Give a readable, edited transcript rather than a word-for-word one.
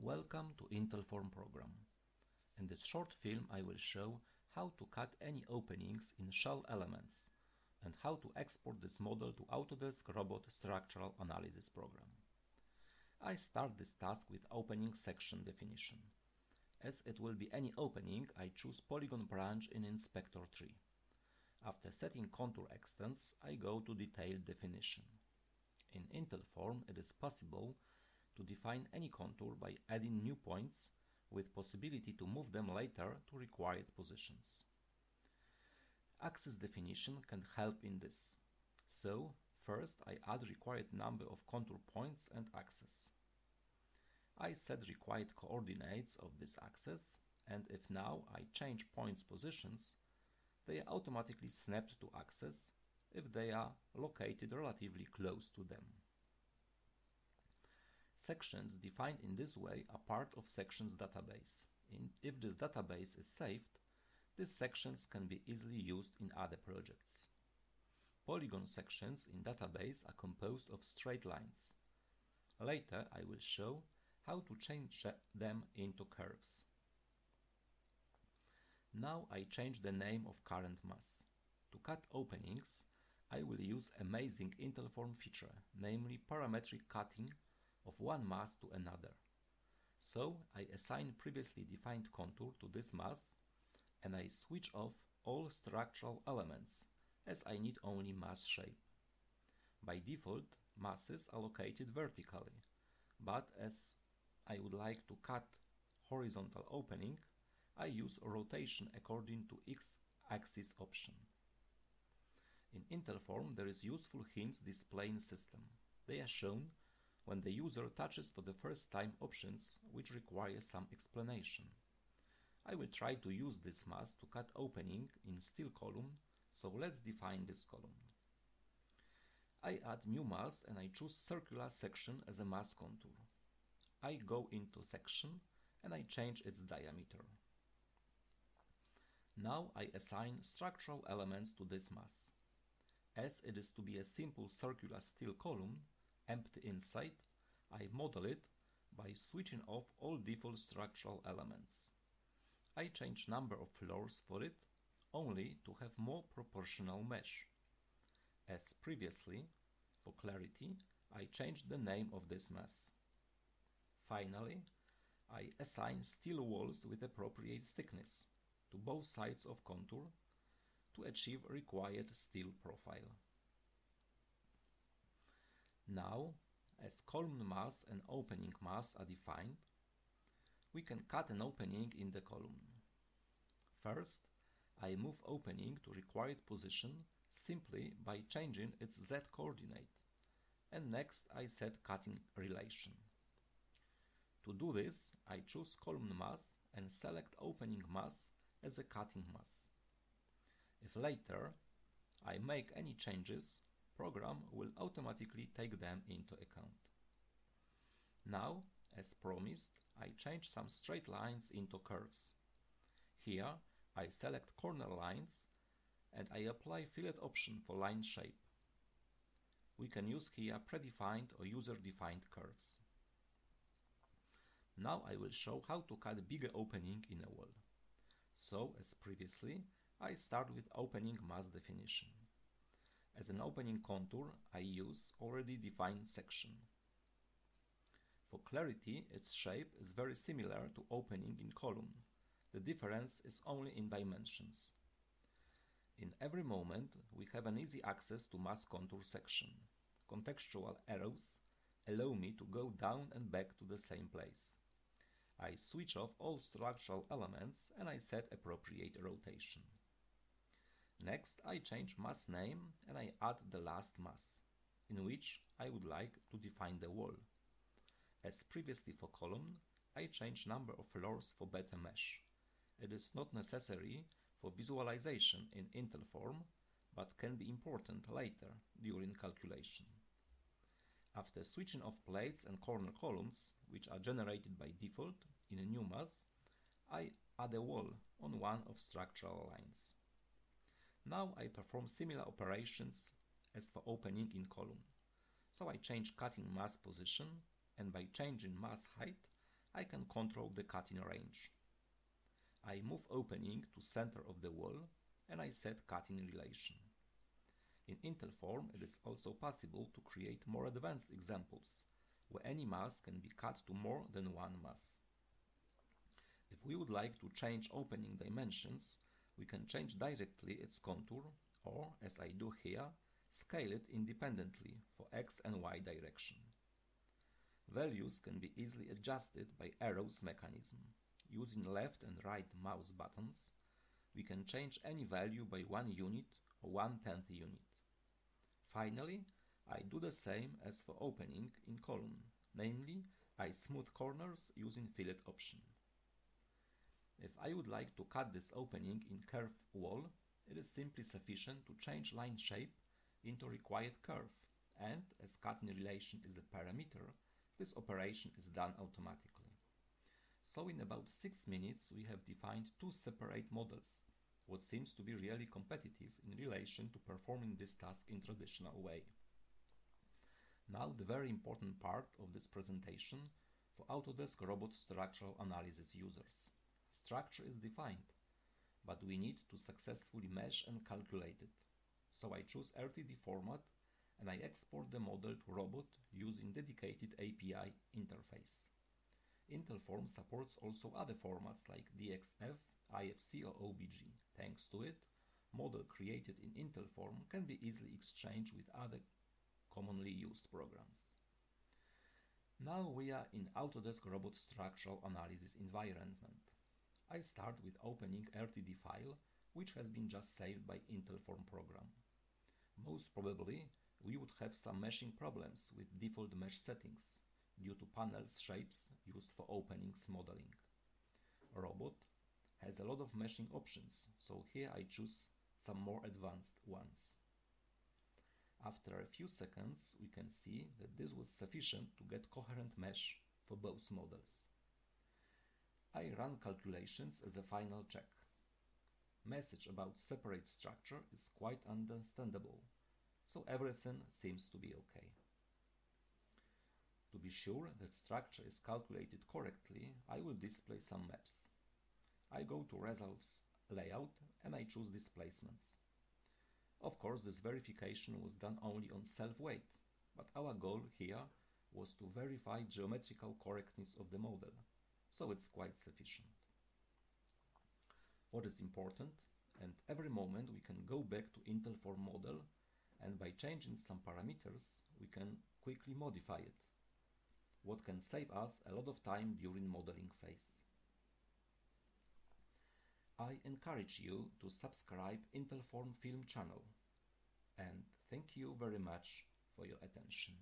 Welcome to IgentForm program. In this short film I will show how to cut any openings in shell elements and how to export this model to Autodesk Robot Structural Analysis program. I start this task with opening section definition. As it will be any opening, I choose polygon branch in inspector tree. After setting contour extents, I go to detailed definition. In IgentForm it is possible to define any contour by adding new points with possibility to move them later to required positions. Axis definition can help in this. So, first I add required number of contour points and axes. I set required coordinates of this axis, and if now I change points positions, they are automatically snapped to axes if they are located relatively close to them. Sections defined in this way are part of sections database. If this database is saved, these sections can be easily used in other projects. Polygon sections in database are composed of straight lines. Later I will show how to change them into curves. Now I change the name of current mass. To cut openings, I will use amazing IgentForm feature, namely parametric cutting of one mass to another. So I assign previously defined contour to this mass and I switch off all structural elements as I need only mass shape. By default, masses are located vertically, but as I would like to cut horizontal opening, I use rotation according to X-axis option. In IgentForm there is useful hints displaying system. They are shown when the user touches for the first time options which require some explanation. I will try to use this mass to cut opening in steel column, so let's define this column. I add new mass and I choose circular section as a mass contour. I go into section and I change its diameter. Now I assign structural elements to this mass. As it is to be a simple circular steel column, empty inside, I model it by switching off all default structural elements. I change number of floors for it only to have more proportional mesh. As previously, for clarity, I change the name of this mass. Finally, I assign steel walls with appropriate thickness to both sides of contour to achieve required steel profile. Now, as column mass and opening mass are defined, we can cut an opening in the column. First, I move opening to required position simply by changing its Z coordinate, and next I set cutting relation. To do this, I choose column mass and select opening mass as a cutting mass. If later I make any changes, program will automatically take them into account. Now, as promised, I change some straight lines into curves. Here I select corner lines and I apply fillet option for line shape. We can use here predefined or user-defined curves. Now I will show how to cut bigger opening in a wall. So, as previously, I start with opening mass definition. As an opening contour, I use already defined section. For clarity, its shape is very similar to opening in column. The difference is only in dimensions. In every moment, we have an easy access to mass contour section. Contextual arrows allow me to go down and back to the same place. I switch off all structural elements and I set appropriate rotation. Next, I change mass name and I add the last mass, in which I would like to define the wall. As previously for column, I change number of floors for better mesh. It is not necessary for visualization in IgentForm, but can be important later during calculation. After switching off plates and corner columns, which are generated by default in a new mass, I add a wall on one of structural lines. Now I perform similar operations as for opening in column. So I change cutting mass position and by changing mass height, I can control the cutting range. I move opening to center of the wall and I set cutting relation. In IgentForm, it is also possible to create more advanced examples, where any mass can be cut to more than one mass. If we would like to change opening dimensions, we can change directly its contour, or, as I do here, scale it independently for X and Y direction. Values can be easily adjusted by arrows mechanism. Using left and right mouse buttons, we can change any value by 1 unit or 1/10 unit. Finally, I do the same as for opening in column, namely, I smooth corners using fillet option. If I would like to cut this opening in curved wall, it is simply sufficient to change line shape into required curve, and as cutting relation is a parameter, this operation is done automatically. So in about 6 minutes we have defined 2 separate models, what seems to be really competitive in relation to performing this task in traditional way. Now the very important part of this presentation for Autodesk Robot Structural Analysis users. Structure is defined, but we need to successfully mesh and calculate it. So I choose RTD format and I export the model to robot using dedicated API interface. IgentForm supports also other formats like DXF, IFC or OBJ. Thanks to it, model created in IgentForm can be easily exchanged with other commonly used programs. Now we are in Autodesk Robot Structural Analysis environment. I start with opening RTD file, which has been just saved by IgentForm program. Most probably, we would have some meshing problems with default mesh settings due to panels shapes used for openings modeling. Robot has a lot of meshing options, so here I choose some more advanced ones. After a few seconds, we can see that this was sufficient to get coherent mesh for both models. I run calculations as a final check. Message about separate structure is quite understandable, so everything seems to be okay. To be sure that structure is calculated correctly, I will display some maps. I go to Results Layout and I choose Displacements. Of course, this verification was done only on self-weight, but our goal here was to verify geometrical correctness of the model, so it's quite sufficient. What is important, and every moment we can go back to IgentForm model, and by changing some parameters, we can quickly modify it, what can save us a lot of time during modeling phase. I encourage you to subscribe IgentForm film channel, and thank you very much for your attention.